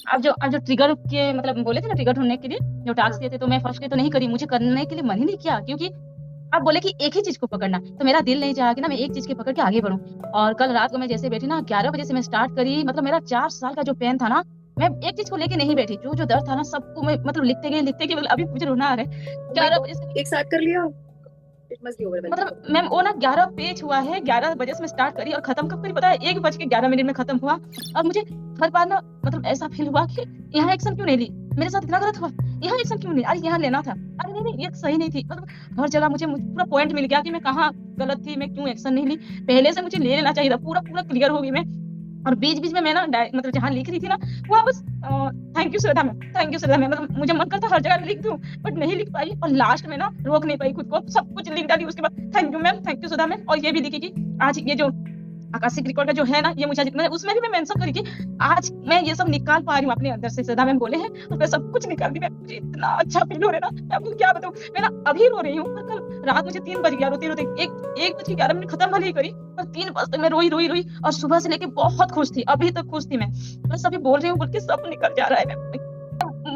अब जो ट्रिगर के मतलब बोले थे ना, ट्रिगर ढूंढने के लिए जो टास्क दिए थे, तो मैं फर्स्ट डे तो नहीं करी, मुझे करने के लिए मन ही नहीं किया, क्योंकि आप बोले कि एक ही चीज को पकड़ना, तो मेरा दिल नहीं चाहा कि ना मैं एक चीज के पकड़ के आगे बढ़ूं। और कल रात को मैं जैसे बैठी ना, 11 बजे से मैं स्टार्ट करी, मतलब मेरा 4 साल का जो पेन था ना, मैं एक चीज को लेके नहीं बैठी, जो जो दर्द था ना सबको मैं मतलब लिखते गए, मतलब अभी मुझे रोना आ रहा है। Oh my 11 बजे God, से एक साथ कर लिया? It must be overwhelming. मतलब मैम वो ना 11 पेज हुआ है, 11 बजे से मैं स्टार्ट करी और खत्म कब करी पता है? 1 बज के 11 मिनट में खत्म हुआ। और मुझे हर बार ना मतलब ऐसा फील हुआ कि यहाँ एक्शन क्यों नहीं ली, मेरे साथ इतना गलत हुआ, यहाँ एक्शन क्यों नहीं, अरे यहाँ लेना था, अरे नहीं नहीं ये सही नहीं थी, मतलब हर जगह मुझे पूरा पॉइंट मिल गया कि मैं कहाँ गलत थी, मैं क्यों एक्शन नहीं ली, पहले से मुझे ले लेना चाहिए था, पूरा पूरा क्लियर होगी मैं। और बीच बीच में मैं ना मतलब जहाँ लिख रही थी ना, वहाँ बस thank you Shraddha ma'am, thank you Shraddha ma'am, मतलब मुझे मन करता हर जगह लिख दूं, बट नहीं लिख पाई, और लास्ट में ना रोक नहीं पाई खुद को, सब कुछ लिख डाली, उसके बाद thank you ma'am, thank you Shraddha ma'am, और ये भी लिखी कि आज ये जो आकाशिक रिकॉर्ड का जो है ना, ये मुझे जितना, उसमें भी मैं मेंशन करी कि आज मैं ये सब निकाल पा रही हूँ अपने अंदर से, श्रद्धा मैम बोले हैं उसमें सब कुछ निकाल दी मैं, मुझे इतना अच्छा फील हो रहा है ना, मैं आपको क्या बताऊँ, मैं ना अभी रो रही हूँ, पर कल रात मुझे 3 बज गया रोते रोते, एक 1 बज के 11 मिनट खत्म भले ही करी, पर 3 बजे तक मैं रोई रोई रोई, और सुबह से लेके बहुत खुश थी, अभी तक खुश थी मैं, बस अभी बोल रही हूँ बोल के सब निकल जा रहा है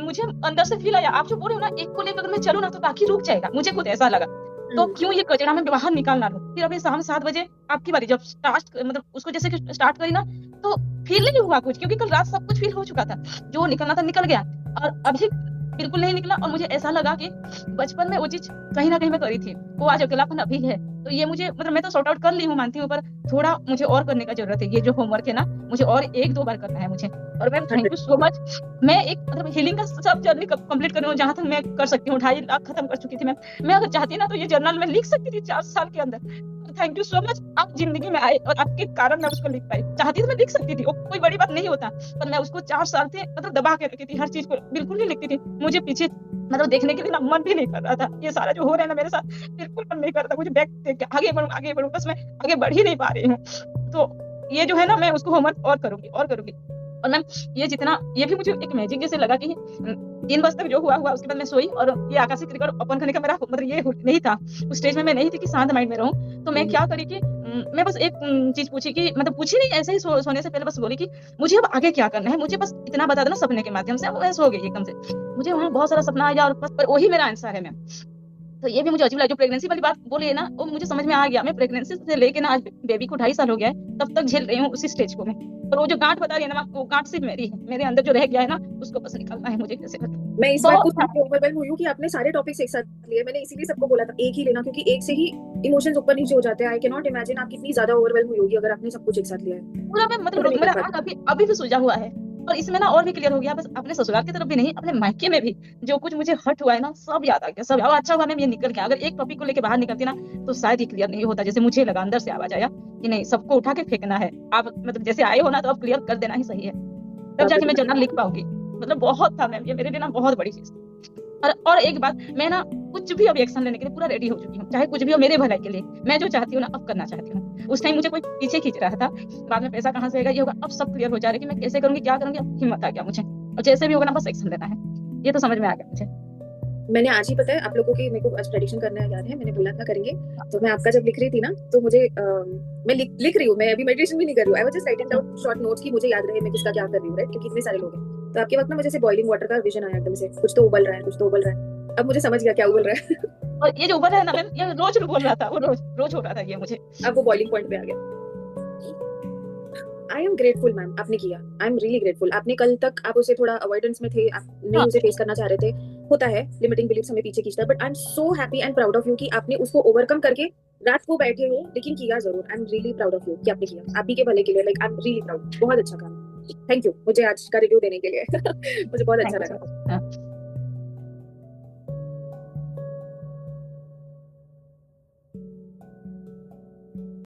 मुझे अंदर से फील आया, आप जो बोल रहे हो ना, एक को लेकर अगर मैं चलूँ ना तो बाकी रुक जाएगा, मुझे खुद ऐसा लगा, तो क्यों ये कचरा मैं बाहर निकालना लूं। फिर अभी शाम 7 बजे आपकी बारी, जब स्टार्ट मतलब उसको जैसे कि स्टार्ट करी ना, तो फील नहीं हुआ कुछ, क्योंकि कल रात सब कुछ फील हो चुका था, जो निकलना था निकल गया, और अभी बिल्कुल नहीं निकला, और मुझे ऐसा लगा कि बचपन में वो चीज कहीं ना कहीं मैं करी थी, वो आज अकेलापन अभी है, तो ये मुझे मतलब मैं तो सॉर्ट आउट कर ली हूँ मानती हूँ, पर थोड़ा मुझे और करने का जरूरत है, ये जो होमवर्क है ना मुझे और 1-2 बार करना है मुझे। और ma'am thank you so much, मैं एक मतलब हीलिंग का सब जर्नी कंप्लीट कर रही हूँ जहां तक मैं कर सकती हूँ, 2.5 लाख खत्म कर चुकी थी मैं अगर चाहती ना तो ये जर्नल में लिख सकती थी 4 साल के अंदर। थैंक यू सो मच, आप जिंदगी में आए और आपके कारण मैं उसको लिख पाई, चाहती तो मैं लिख सकती थी, वो कोई बड़ी बात नहीं होता, पर मैं उसको 4 साल से मतलब दबा के रखी थी, हर चीज को बिल्कुल नहीं लिखती थी, मुझे पीछे मतलब देखने के लिए ना मन भी नहीं कर रहा था, ये सारा जो हो रहा है ना मेरे साथ, बिल्कुल मन नहीं कर रहा था मुझे बैक देख के आगे बढ़ूं, बस मैं आगे बढ़ ही नहीं पा रही हूँ। तो ये जो है ना, मैं उसको होमवर्क और करूंगी और करूंगी। और मैम ये जितना, ये भी मुझे एक मैजिक जैसे लगा कि 3 बजे तक जो हुआ हुआ, उसके बाद मैं सोई, और ये आकाशिक रिकॉर्ड ओपन करने का मेरा मतलब ये नहीं था, उस स्टेज में मैं नहीं थी कि शांत माइंड में रहूं, तो मैं क्या करी कि मैं बस एक चीज पूछी कि मतलब पूछी नहीं, ऐसे ही सोने से पहले बस बोली कि मुझे अब आगे क्या करना है, मुझे बस इतना बता देना सपने के माध्यम से, मैं सो गई एकदम से, मुझे वहाँ बहुत सारा सपना आया, और बस पर वही मेरा आंसर है मैम। तो ये भी मुझे अजीब लगा, जो प्रेगनेंसी वाली बात बोली है ना, वो मुझे समझ में आ गया, मैं प्रेगनेंसी से लेके ना आज बेबी को 2.5 साल हो गया है, तब तक झेल रही हूँ उसी स्टेज को मैं, और वो जो गांठ बता रही है ना, वो गांठ सिर्फ मेरी है, मेरे अंदर जो रह गया है ना, उसको बस निकालना है मुझे, कैसे करना मैं इस बात को बहुत सुन के ओवरवेल्म हुई हूँ कि आपने सारे टॉपिक्स एक साथ लिए। मैंने इसीलिए सबको बोला था एक ही लेना, क्योंकि एक से ही इमोशंस ऊपर नीचे हो जाते हैं। आई कैन नॉट इमेजिन आप कितनी ज्यादा ओवरवेल्म हुई होगी अगर आपने सब कुछ एक साथ लिया है। पूरा मैं खुद मतलब नहीं कर मेरा आग पाती। अभी अभी भी सूझा हुआ है, और इसमें ना और भी क्लियर हो गया, बस अपने ससुराल की तरफ भी नहीं, अपने मायके में भी जो कुछ मुझे हर्ट हुआ है ना, सब याद आ गया, सब, और अच्छा हुआ मैं ये निकल गया, अगर एक टॉपिक को लेके बाहर निकलती ना, तो शायद ये क्लियर नहीं होता, जैसे मुझे लगा अंदर से आवाज आया कि नहीं, सबको उठा के फेंकना है, आप मतलब जैसे आए हो ना, तो अब क्लियर कर देना ही सही है, तब जाके मैं जर्नल लिख पाऊंगी, मतलब बहुत था मैम, ये मेरे लिए ना बहुत बड़ी चीज। और एक बात, मैं ना कुछ भी अब एक्शन लेने के लिए पूरा रेडी हो चुकी हूँ, चाहे कुछ भी हो मेरे भलाई के लिए, मैं जो चाहती हूँ ना अब करना चाहती हूँ, उस टाइम मुझे कोई पीछे खींच रहा था, बाद में पैसा कहाँ से आएगा ये होगा, अब सब क्लियर हो जा रहा है कि मैं कैसे करूंगी क्या करूंगी, अब हिम्मत आ गया मुझे, और जैसे भी होगा ना बस एक्शन लेना है, ये तो समझ में आ गया मुझे। मैंने आज ही पता है आप लोगों की, मेरे को आज प्रेडिक्शन करना याद है, मैंने बोला था करेंगे। तो मैं आपका जब लिख रही थी ना, तो मुझे मैं लिख रही हूँ, मैं अभी मेडिटेशन भी नहीं कर रही हूँ। I was just writing down short notes की मुझे याद रहे मैं किसका क्या कर रही हूँ, राइट, क्योंकि इतने सारे लोग हैं। तो आपके वक्त ना मुझे से बॉइलिंग वाटर का विजन आया एकदम से, कुछ तो उबल रहा है, कुछ तो उबल रहा है। अब मुझे समझ गया क्या उबल रहा है। और ये जो उबर है ना मैम, ये रोज बोल रहा था, वो रोज रोज हो रहा था ये मुझे। अब वो बॉइलिंग पॉइंट पे आ गया। आई एम ग्रेटफुल मैम, आपने किया। I am really grateful. आपने कल तक आप उसे थोड़ा अवॉइडेंस में थे, आप नहीं हाँ उसे फेस करना चाह रहे थे। होता है, लिमिटिंग बिलीफ हमें पीछे खींचता है, but I am so happy and proud of you कि आपने उसको ओवरकम करके रात को बैठे हो, लेकिन किया जरूर। I am really proud of you कि आपने किया, आप ही के भले के लिए। Like I am really proud, बहुत अच्छा काम। थैंक यू मुझे आज का रिव्यू देने के लिए। मुझे बहुत अच्छा थैंक यू लगा। So much.